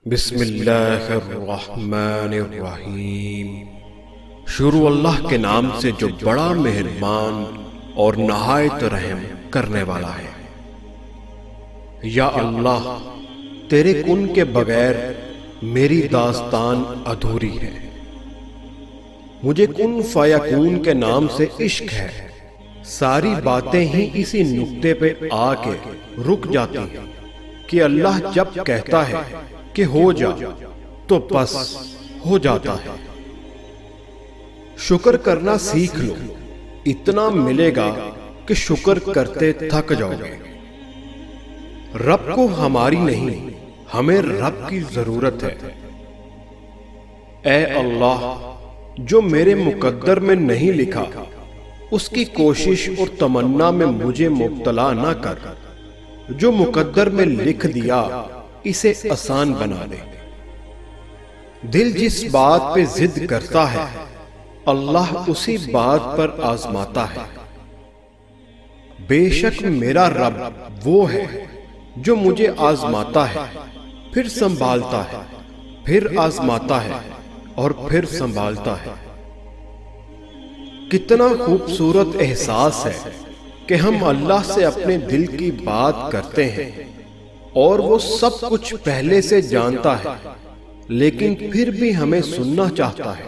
بسم اللہ الرحمن الرحیم۔ شروع اللہ کے نام سے جو بڑا مہربان اور نہایت رحم کرنے والا ہے۔ یا اللہ، تیرے کن کے بغیر میری داستان ادھوری ہے۔ مجھے کن فیکون کے نام سے عشق ہے، ساری باتیں ہی اسی نقطے پہ آ کے رک جاتی ہیں کہ اللہ جب کہتا ہے کہ ہو جا تو بس ہو جاتا ہے۔ شکر کرنا سیکھ لو، اتنا ملے گا کہ شکر کرتے تھک جاؤ گے۔ رب کو ہماری نہیں، ہمیں رب کی ضرورت ہے۔ اے اللہ، جو میرے مقدر میں نہیں لکھا اس کی کوشش اور تمنا میں مجھے مبتلا نہ کر، جو مقدر میں لکھ دیا اسے آسان بنا دے۔ دل جس بات پہ ضد کرتا ہے اللہ اسی بات پر آزماتا ہے۔ بے شک میرا رب وہ ہے جو مجھے آزماتا ہے، پھر سنبھالتا ہے، پھر آزماتا ہے اور پھر سنبھالتا ہے۔ کتنا خوبصورت احساس ہے کہ ہم اللہ سے اپنے دل کی بات کرتے ہیں اور وہ سب کچھ پہلے سے جانتا ہے، لیکن پھر بھی ہمیں سننا چاہتا ہے۔